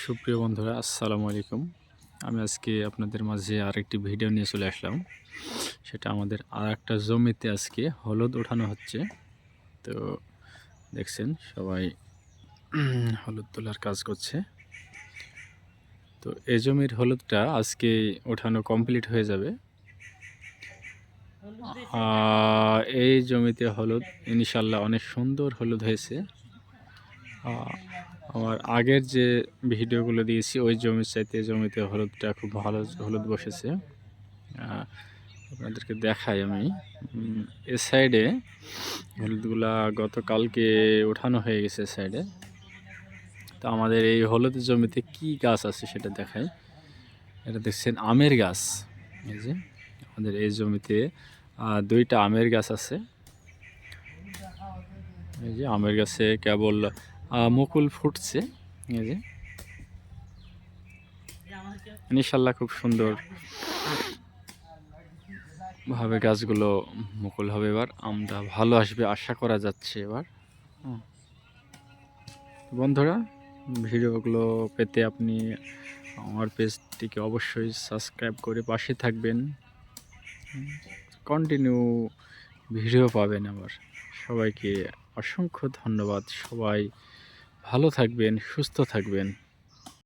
সুপ্রিয় বন্ধুরা, আসসালামু আলাইকুম। আমি আজকে আপনাদের মাঝে আরেকটি ভিডিও নিয়ে চলে আসলাম। সেটা আমাদের আরেকটা জমিতে আজকে হলুদ ওঠানো হচ্ছে। তো দেখছেন সবাই হলুদ তোলার কাজ করছে। তো এই জমির হলুদটা আজকে ওঠানো কমপ্লিট হয়ে যাবে। এই জমিতে হলুদ ইনশাল্লাহ অনেক সুন্দর হলুদ হয়েছে। আমার আগের যে ভিডিওগুলো দিয়েছি ওই জমির চাইতে জমিতে হলুদটা খুব ভালো হলুদ বসেছে। আপনাদেরকে দেখাই আমি। এ সাইডে হলুদগুলা গতকালকে ওঠানো হয়ে গেছে সাইডে। তো আমাদের এই হলুদ জমিতে কি গাছ আছে সেটা দেখাই। এটা দেখছেন আমের গাছ। এই যে আমাদের এই জমিতে দুইটা আমের গাছ আছে। এই যে আমের গাছে কেবল মুকুল ফুটছে। এই যে ইনশাল্লাহ খুব সুন্দর ভাবে গাছগুলো মুকুল হবে। এবার আমরা ভালো আসবে আশা করা যাচ্ছে। এবার বন্ধুরা, ভিডিওগুলো পেতে আপনি আমার পেজটিকে অবশ্যই সাবস্ক্রাইব করে পাশে থাকবেন। কন্টিনিউ ভিডিও পাবেন আবার। সবাইকে অসংখ্য ধন্যবাদ। সবাই ভালো থাকবেন, সুস্থ থাকবেন।